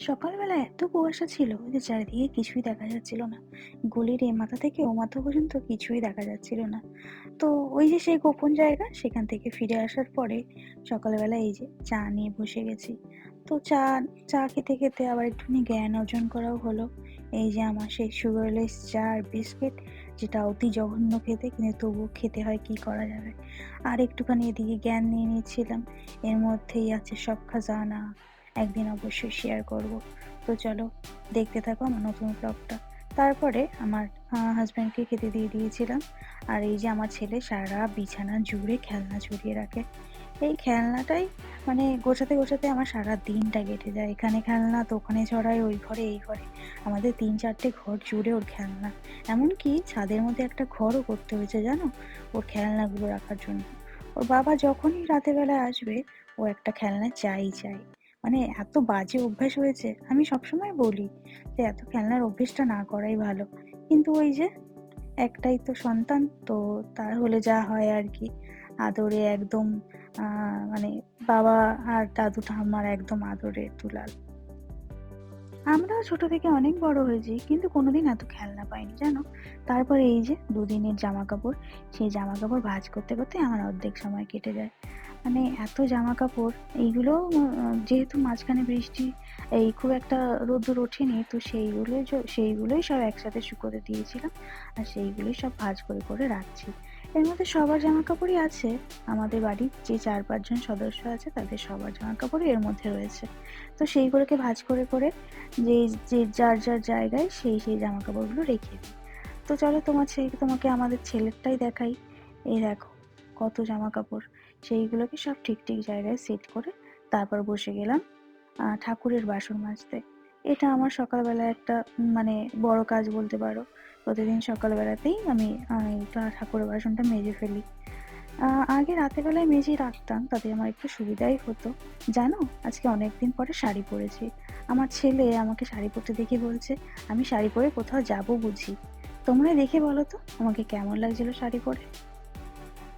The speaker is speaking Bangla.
সকালবেলা এত কুয়াশা ছিল যে চারিদিকে কিছুই দেখা যাচ্ছিল না। গলির এ মাথা থেকে ও মাথা পর্যন্ত কিছুই দেখা যাচ্ছিল না। তো ওই যে সেই গোপন জায়গা, সেখান থেকে ফিরে আসার পরে সকালবেলা এই যে চা নিয়ে বসে গেছি। তো চা চা খেতে খেতে আবার একটুখানি জ্ঞান অর্জন করাও হলো। এই যে আমার সেই সুগারলেস চা আর বিস্কিট, যেটা অতি জঘন্য খেতে, কিন্তু তবুও খেতে হয়, কি করা যাবে। আর একটুখানি এদিকে জ্ঞান নিয়ে নিচ্ছিলাম। এর মধ্যেই আছে সব খাজানা, একদিন অবশ্যই শেয়ার করব। তো চলো, দেখতে থাকো আমার নতুন ব্লগটা। তারপরে আমার হাজব্যান্ডকে খেতে দিয়ে দিয়েছিলাম। আর এই যে আমার ছেলে সারা বিছানা জুড়ে খেলনা ছড়িয়ে রাখে। এই খেলনাটাই মানে গোছাতে গোছাতে আমার সারা দিনটা কেটে যায়। এখানে খেলনা তো ওখানে ছড়ায়, ওই ঘরে এই ঘরে। আমাদের ৩-৪টে ঘর জুড়ে ওর খেলনা। এমনকি ছাদের মধ্যে একটা ঘরও করতে হয়েছে জানো, ওর খেলনাগুলো রাখার জন্য। ওর বাবা যখনই রাতের বেলায় আসবে, ও একটা খেলনা চাই চাই। মানে এত বাজে অভ্যাস হয়েছে। আমি সবসময় বলি যে এত খেলনার অভ্যেসটা না করাই ভালো। কিন্তু ওই যে একটাই তো সন্তান, তো তার হলে যা হয় আর কি। আদরে একদম মানে বাবা আর দাদু ঠাম্মার একদম আদরে দুলাল। আমরাও ছোট থেকে অনেক বড় হয়েছি, কিন্তু কোনোদিন এত খেলনা পাইনি জানো। তারপরে এই যে দুদিনের জামা কাপড়, সেই জামা কাপড় ভাঁজ করতে করতে আমার অর্ধেক সময় কেটে যায়। মানে এত জামা কাপড়, এইগুলো যেহেতু মাঝখানে বৃষ্টি, এই খুব একটা রোদ্দুর ওঠেনি, তো সেইগুলোই সব একসাথে শুকোতে দিয়েছিলাম। আর সেইগুলোই সব ভাঁজ করে করে রাখছি। এর মধ্যে সবার জামা কাপড়ই আছে। আমাদের বাড়ির যে ৪-৫ জন সদস্য আছে, তাদের সবার জামা কাপড়ই এর মধ্যে রয়েছে। তো সেইগুলোকে ভাঁজ করে করে যে যে যার যার জায়গায় সেই জামা কাপড়গুলো রেখে দিই। তো চলো, তোমাকে আমাদের ছেলেরটাই দেখাই। এই দেখো, কত জামা কাপড়। সেইগুলোকে সব ঠিক ঠিক জায়গায় সেট করে তারপর বসে গেলাম ঠাকুরের বাসন মাজতে। এটা আমার সকালবেলা একটা মানে বড় কাজ বলতে পারো। প্রতিদিন সকালবেলাতেই আমি এইটা ঠাকুরের বাসনটা মেজে ফেলি। আগে রাতের বেলায় মেজে রাখতাম, তাতে আমার একটু সুবিধাই হতো। জানো, আজকে অনেকদিন পরে শাড়ি পরেছি। আমার ছেলে আমাকে শাড়ি পরতে দেখে বলছে, আমি শাড়ি পরে কোথাও যাবো বুঝি। তোমরা দেখে বলো তো আমাকে কেমন লাগছিল শাড়ি পরে।